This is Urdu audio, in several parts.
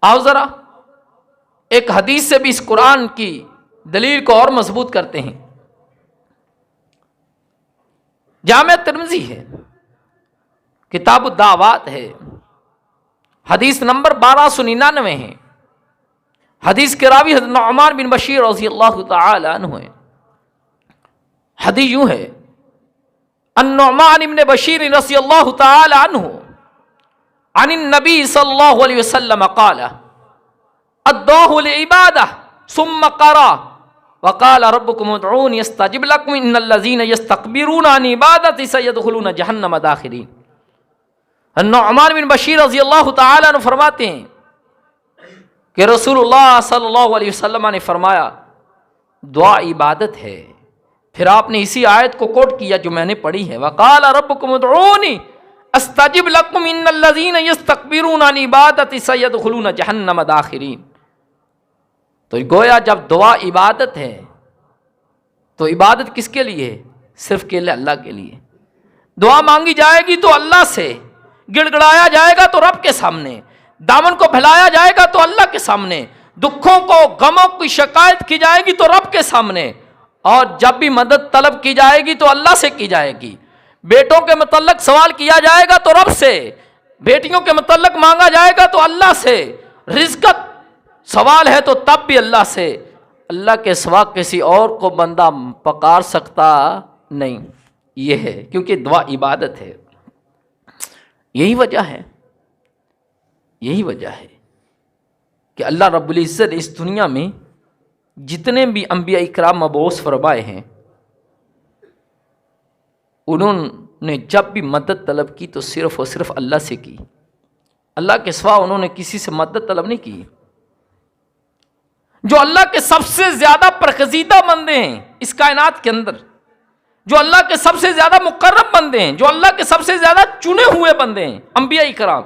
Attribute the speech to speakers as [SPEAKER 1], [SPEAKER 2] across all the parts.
[SPEAKER 1] آؤ ذرا ایک حدیث سے بھی اس قرآن کی دلیل کو اور مضبوط کرتے ہیں۔ جامع ترمذی ہے، کتاب الدعوات ہے، حدیث نمبر 1299 ہے۔ حدیث کے راوی حضرت نعمان بن بشیر رضی اللہ تعالی عنہ ہے۔ حدیث یوں ہے، النعمان بن بشیر رضی اللہ تعالی عنہ عن النبی صلی اللہ علیہ وسلم قال الدعاء لعبادہ ثم قرأ وقال ربكم ادعوني استجب لكم ان الذين يستكبرون عن عبادتي سيدخلون جہنم داخرین۔ النعمان بن بشیر رضی اللہ تعالی عنہ فرماتے ہیں کہ رسول اللہ صلی اللہ علیہ وسلم نے فرمایا دعا عبادت ہے۔ پھر آپ نے اسی آیت کو کوٹ کیا جو میں نے پڑھی ہے، وقال ربكم ادعوني استجب لكم ان الذين يستكبرون عن عبادتي سيدخلون جہنم داخرین۔ تو گویا جب دعا عبادت ہے تو عبادت کس کے لیے؟ صرف کے لیے، اللہ کے لیے۔ دعا مانگی جائے گی تو اللہ سے، گڑ گڑایا جائے گا تو رب کے سامنے، دامن کو پھیلایا جائے گا تو اللہ کے سامنے، دکھوں کو غموں کی شکایت کی جائے گی تو رب کے سامنے، اور جب بھی مدد طلب کی جائے گی تو اللہ سے کی جائے گی۔ بیٹوں کے متعلق سوال کیا جائے گا تو رب سے، بیٹیوں کے متعلق مانگا جائے گا تو اللہ سے، رزق سوال ہے تو تب بھی اللہ سے۔ اللہ کے سوا کسی اور کو بندہ پکار سکتا نہیں، یہ ہے کیونکہ دعا عبادت ہے۔ یہی وجہ ہے کہ اللہ رب العزت اس دنیا میں جتنے بھی انبیاء اکرام مبعوث فرمائے ہیں، انہوں نے جب بھی مدد طلب کی تو صرف اور صرف اللہ سے کی۔ اللہ کے سوا انہوں نے کسی سے مدد طلب نہیں کی۔ جو اللہ کے سب سے زیادہ برگزیدہ بندے ہیں اس کائنات کے اندر، جو اللہ کے سب سے زیادہ مقرب بندے ہیں، جو اللہ کے سب سے زیادہ چنے ہوئے بندے ہیں، انبیاء اکرام،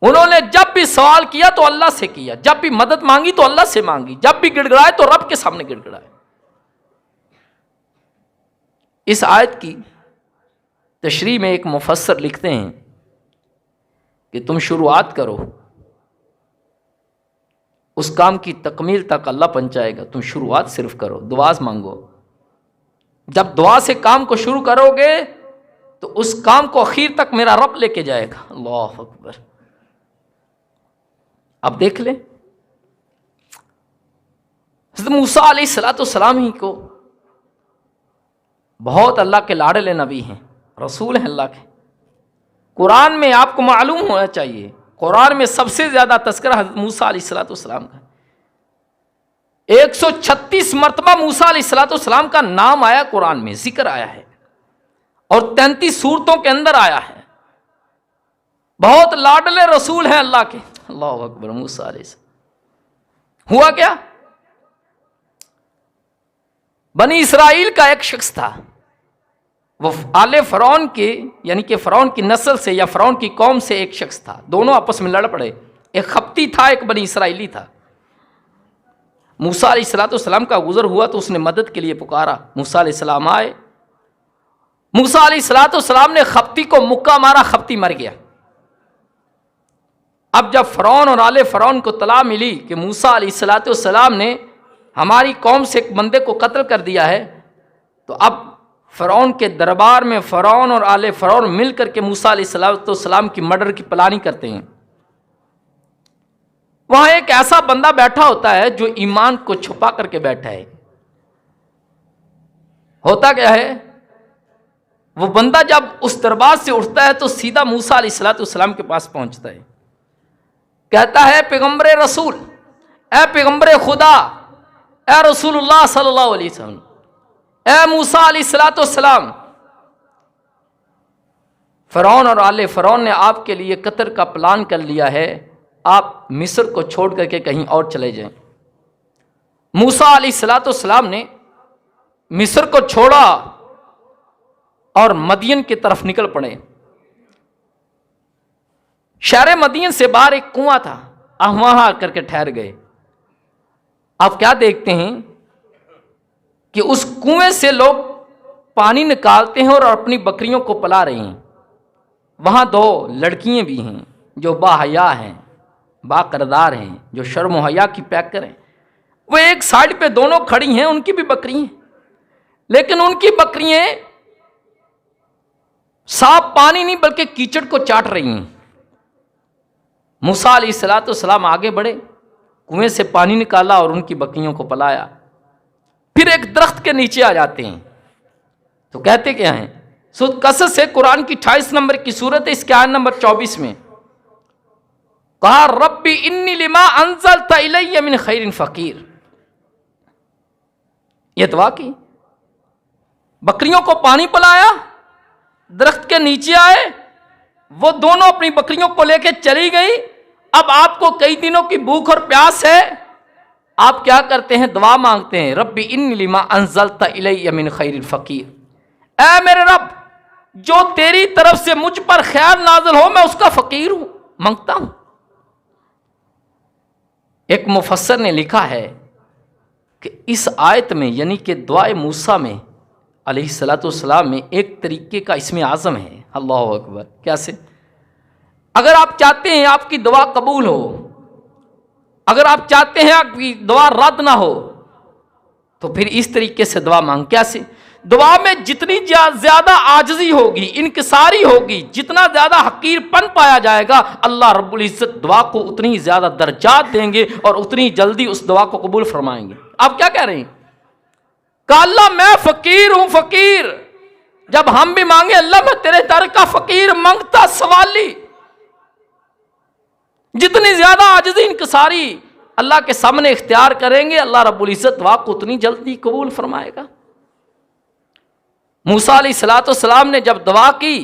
[SPEAKER 1] انہوں نے جب بھی سوال کیا تو اللہ سے کیا، جب بھی مدد مانگی تو اللہ سے مانگی، جب بھی گڑ گڑائے تو رب کے سامنے گڑ گڑائے۔ اس آیت کی تشریح میں ایک مفسر لکھتے ہیں کہ تم شروعات کرو، اس کام کی تکمیل تک اللہ پہنچائے گا، تم شروعات صرف کرو، دعاز مانگو۔ جب دعا سے کام کو شروع کرو گے تو اس کام کو اخیر تک میرا رب لے کے جائے گا۔ اللہ اکبر۔ اب دیکھ لیں، حضرت موسیٰ علیہ السلام ہی کو بہت اللہ کے لاڈلے نبی ہیں، رسول ہیں اللہ کے۔ قرآن میں آپ کو معلوم ہونا چاہیے، قرآن میں سب سے زیادہ تذکرہ حضرت موسیٰ علیہ السلام کا، 136 مرتبہ موسیٰ علیہ السلام کا نام آیا، قرآن میں ذکر آیا ہے، اور 33 سورتوں کے اندر آیا ہے۔ بہت لاڈلے رسول ہیں اللہ کے۔ اللہ اکبر۔ موسیٰ علیہ السلام ہوا کیا؟ بنی اسرائیل کا ایک شخص تھا، وہ آل فرعون کے یعنی کہ فرعون کی نسل سے یا فرعون کی قوم سے ایک شخص تھا، دونوں آپس میں لڑ پڑے، ایک خپتی تھا، ایک بنی اسرائیلی تھا۔ موسیٰ علیہ السلام کا گزر ہوا تو اس نے مدد کے لیے پکارا، موسیٰ علیہ السلام آئے، موسیٰ علیہ السلام نے خپتی کو مکہ مارا، خپتی مر گیا۔ اب جب فرعون اور آل فرعون کو اطلاع ملی کہ موسیٰ علیہ السلام نے ہماری قوم سے ایک بندے کو قتل کر دیا ہے، تو اب فرعون کے دربار میں فرعون اور آل فرعون مل کر کے موسیٰ علیہ السلام کی مرڈر کی پلاننگ کرتے ہیں۔ وہاں ایک ایسا بندہ بیٹھا ہوتا ہے جو ایمان کو چھپا کر کے بیٹھا ہے۔ ہوتا کیا ہے، وہ بندہ جب اس دربار سے اٹھتا ہے تو سیدھا موسیٰ علیہ السلام کے پاس پہنچتا ہے، کہتا ہے پیغمبر رسول، اے پیغمبر خدا، اے رسول اللہ صلی اللہ علیہ وسلم، اے موسیٰ علیہ السلام، فرعون اور آل فرعون نے آپ کے لیے قتل کا پلان کر لیا ہے، آپ مصر کو چھوڑ کر کے کہیں اور چلے جائیں۔ موسیٰ علیہ السلام نے مصر کو چھوڑا اور مدین کی طرف نکل پڑے۔ شہر مدین سے باہر ایک کنواں تھا، وہاں آ کر کے ٹھہر گئے۔ آپ کیا دیکھتے ہیں کہ اس کنویں سے لوگ پانی نکالتے ہیں اور اپنی بکریوں کو پلا رہے ہیں۔ وہاں 2 لڑکیاں بھی ہیں جو باحیا ہیں، باقردار ہیں، جو شرم و حیا کی پیکر ہیں، وہ ایک سائڈ پہ دونوں کھڑی ہیں، ان کی بھی بکری ہیں، لیکن ان کی بکریاں صاف پانی نہیں بلکہ کیچڑ کو چاٹ رہی ہیں۔ موسیٰ علیہ السلام آگے بڑھے، کنویں سے پانی نکالا اور ان کی بکریوں کو پلایا، پھر ایک درخت کے نیچے آ جاتے ہیں تو کہتے کیا ہیں؟ سورۃ قصص سے، قرآن کی 28 نمبر کی سورت ہے، اس کے آیت نمبر 24 میں کہا ربی انی لما انزلت الی من خیر فقیر۔ یہ دعا کی، بکریوں کو پانی پلایا، درخت کے نیچے آئے، وہ دونوں اپنی بکریوں کو لے کے چلی گئی۔ اب آپ کو کئی دنوں کی بھوک اور پیاس ہے، آپ کیا کرتے ہیں؟ دعا مانگتے ہیں ربی انی لما انزلت الی من خیر فقیر، اے میرے رب جو تیری طرف سے مجھ پر خیر نازل ہو میں اس کا فقیر ہوں، مانگتا ہوں۔ ایک مفسر نے لکھا ہے کہ اس آیت میں یعنی کہ دعائے موسیٰ میں علیہ السلام میں ایک طریقے کا اسم اعظم ہے۔ اللہ اکبر! کیسے؟ اگر آپ چاہتے ہیں آپ کی دعا قبول ہو، اگر آپ چاہتے ہیں آپ کی دعا رد نہ ہو، تو پھر اس طریقے سے دعا مانگ۔ کیسے؟ دعا میں جتنی زیادہ عاجزی ہوگی، انکساری ہوگی، جتنا زیادہ حقیر پن پایا جائے گا، اللہ رب العزت دعا کو اتنی زیادہ درجات دیں گے اور اتنی جلدی اس دعا کو قبول فرمائیں گے۔ آپ کیا کہہ رہے ہیں؟ کہ اللہ میں فقیر ہوں، فقیر۔ جب ہم بھی مانگے اللہ میں تیرے در کا فقیر، مانگتا سوالی، جتنی زیادہ عاجزی انکساری اللہ کے سامنے اختیار کریں گے، اللہ رب العزت دعا کو اتنی جلدی قبول فرمائے گا۔ موسیٰ علیہ السلام نے جب دعا کی،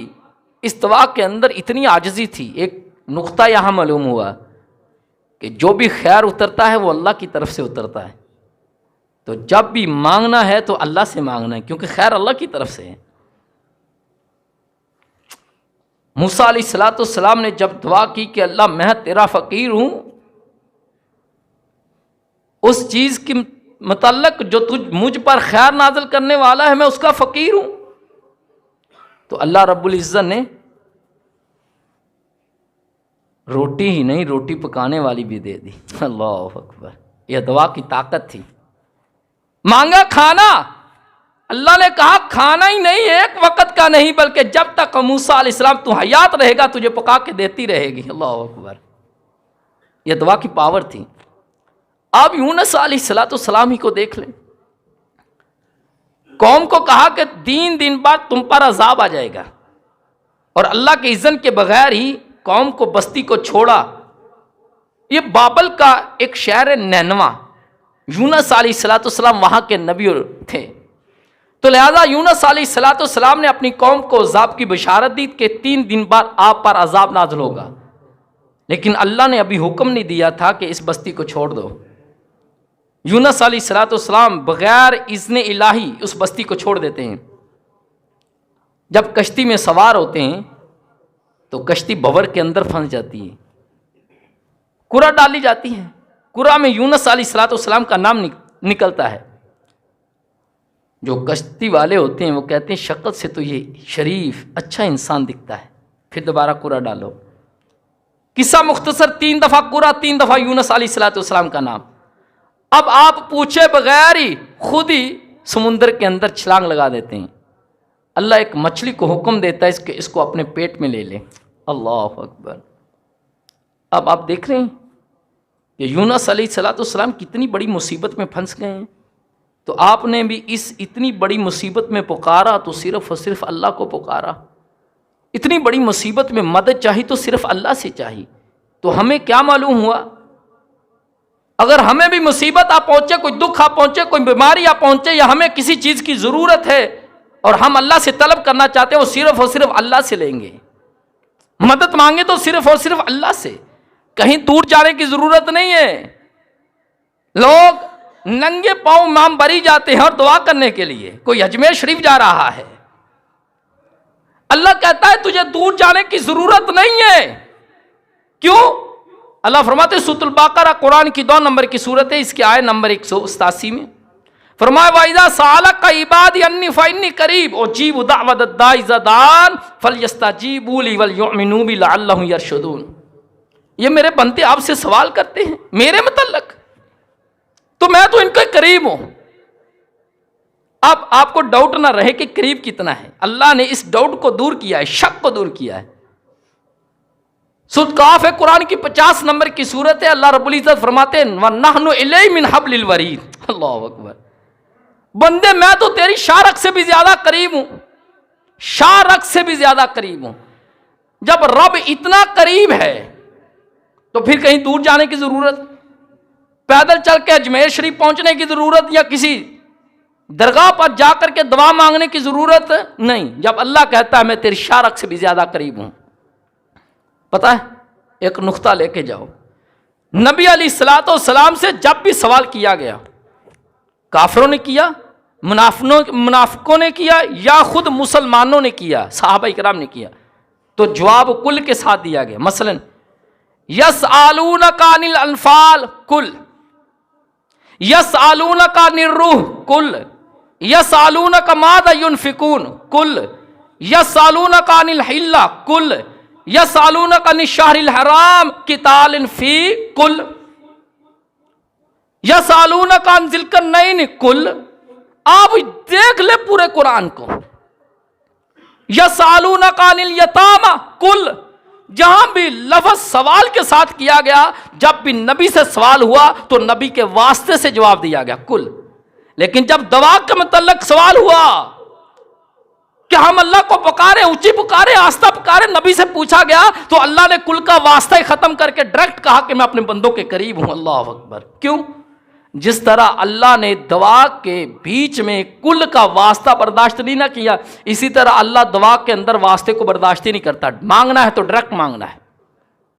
[SPEAKER 1] اس دعا کے اندر اتنی عاجزی تھی۔ ایک نقطہ یہاں معلوم ہوا کہ جو بھی خیر اترتا ہے وہ اللہ کی طرف سے اترتا ہے، تو جب بھی مانگنا ہے تو اللہ سے مانگنا ہے، کیونکہ خیر اللہ کی طرف سے ہے۔ موسیٰ علیہ السلام نے جب دعا کی کہ اللہ میں تیرا فقیر ہوں، اس چیز کے متعلق جو مجھ پر خیر نازل کرنے والا ہے میں اس کا فقیر ہوں، تو اللہ رب العزت نے روٹی ہی نہیں، روٹی پکانے والی بھی دے دی۔ اللہ اکبر! یہ دعا کی طاقت تھی۔ مانگا کھانا، اللہ نے کہا کھانا ہی نہیں، ایک وقت کا نہیں بلکہ جب تک موسیٰ علیہ السلام تو حیات رہے گا تجھے پکا کے دیتی رہے گی۔ اللہ اکبر! یہ دعا کی پاور تھی۔ آپ یونس علیہ السلام ہی کو دیکھ لیں، قوم کو کہا کہ 3 دن بعد تم پر عذاب آ جائے گا، اور اللہ کے اذن کے بغیر ہی قوم کو بستی کو چھوڑا۔ یہ بابل کا ایک شہر نینوا، یونس علیہ السلام وہاں کے نبی تھے، تو لہذا یونس علیہ السلام نے اپنی قوم کو عذاب کی بشارت دی کہ 3 دن بعد آپ پر عذاب نازل ہوگا، لیکن اللہ نے ابھی حکم نہیں دیا تھا کہ اس بستی کو چھوڑ دو۔ یونس علیہ السلام بغیر اذن الہی اس بستی کو چھوڑ دیتے ہیں۔ جب کشتی میں سوار ہوتے ہیں تو کشتی بھور کے اندر پھنس جاتی ہے، قرہ ڈالی جاتی ہے، قرہ میں یونس علیہ السلام کا نام نکلتا ہے۔ جو کشتی والے ہوتے ہیں وہ کہتے ہیں شکل سے تو یہ شریف اچھا انسان دکھتا ہے، پھر دوبارہ قرہ ڈالو۔ قصہ مختصر، 3 دفعہ قرہ، 3 دفعہ یونس علیہ السلام کا نام۔ اب آپ پوچھے بغیر ہی خود ہی سمندر کے اندر چھلانگ لگا دیتے ہیں۔ اللہ ایک مچھلی کو حکم دیتا ہے کہ اس کو اپنے پیٹ میں لے لے۔ اللہ اکبر! اب آپ دیکھ رہے ہیں کہ یونس علیہ السلام کتنی بڑی مصیبت میں پھنس گئے ہیں، تو آپ نے بھی اس اتنی بڑی مصیبت میں پکارا تو صرف اور صرف اللہ کو پکارا۔ اتنی بڑی مصیبت میں مدد چاہی تو صرف اللہ سے چاہی، تو ہمیں کیا معلوم ہوا؟ اگر ہمیں بھی مصیبت آ پہنچے، کوئی دکھ آ پہنچے، کوئی بیماری آ پہنچے، یا ہمیں کسی چیز کی ضرورت ہے اور ہم اللہ سے طلب کرنا چاہتے ہیں، وہ صرف اور صرف اللہ سے لیں گے۔ مدد مانگے تو صرف اور صرف اللہ سے، کہیں دور جانے کی ضرورت نہیں ہے۔ لوگ ننگے پاؤں امام بری جاتے ہیں اور دعا کرنے کے لیے، کوئی اجمیر شریف جا رہا ہے، اللہ کہتا ہے تجھے دور جانے کی ضرورت نہیں ہے۔ کیوں؟ اللہ فرماتے ہیں سورۃ البقرہ قرآن کی 2 نمبر کی سورت ہے، اس کی آیت نمبر 187 میں فرمایا وَإِذَا سَأَلَكَ عِبَادِي عَنِّي فَإِنِّي قَرِيبٌ أُجِيبُ دَعْوَةَ الدَّاعِ إِذَا دَعَانِ فَلْيَسْتَجِيبُوا لِي وَلْيُؤْمِنُوا بِي لَعَلَّهُمْ يَرْشُدُونَ۔ یہ میرے بندے آپ سے سوال کرتے ہیں میرے متعلق، تو میں تو ان کے قریب ہوں۔ اب آپ کو ڈاؤٹ نہ رہے کہ قریب کتنا ہے، اللہ نے اس ڈاؤٹ کو دور کیا ہے، شک کو دور کیا ہے۔ سورۃ کاف ہے، قرآن کی 50 نمبر کی سورت ہے۔ اللہ رب العزت فرماتے ہیں وَنَحْنُ إِلَيْهِ مِنْ حَبْلِ الْوَرِيدِ، اللہ اکبر، بندے میں تو تیری شارک سے بھی زیادہ قریب ہوں، شارک سے بھی زیادہ قریب ہوں۔ جب رب اتنا قریب ہے تو پھر کہیں دور جانے کی ضرورت، پیدل چل کے اجمیر شریف پہنچنے کی ضرورت یا کسی درگاہ پر جا کر کے دعا مانگنے کی ضرورت نہیں۔ جب اللہ کہتا ہے میں تیری شارک سے بھی زیادہ قریب ہوں۔ پتہ ہے ایک نقطہ لے کے جاؤ، نبی علیہ الصلوۃ والسلام سے جب بھی سوال کیا گیا، کافروں نے کیا، منافقوں نے کیا، یا خود مسلمانوں نے کیا، صحابہ کرام نے کیا، تو جواب کل کے ساتھ دیا گیا۔ مثلا یسألونک عن الانفال کل، یسألونک عن الروح کل، یسألونک ماذا ينفقون کل، یسألونک عن الحلہ کل، یسألونک عن الشہر الحرام قتال فی کل، یسألونک عن ذی القرنین کل۔ آپ دیکھ لے پورے قرآن کو، یسألونک عن الیتامى کل، جہاں بھی لفظ سوال کے ساتھ کیا گیا، جب بھی نبی سے سوال ہوا تو نبی کے واسطے سے جواب دیا گیا کل۔ لیکن جب دوا کے متعلق سوال ہوا کہ ہم اللہ کو پکارے، اونچی پکارے، آستہ پکارے، نبی سے پوچھا گیا تو اللہ نے کل کا واسطہ ہی ختم کر کے ڈائریکٹ کہا کہ میں اپنے بندوں کے قریب ہوں۔ اللہ اکبر۔ کیوں؟ جس طرح اللہ نے دعا کے بیچ میں کل کا واسطہ برداشت نہیں نہ کیا، اسی طرح اللہ دعا کے اندر واسطے کو برداشت ہی نہیں کرتا۔ مانگنا ہے تو ڈائریکٹ مانگنا ہے۔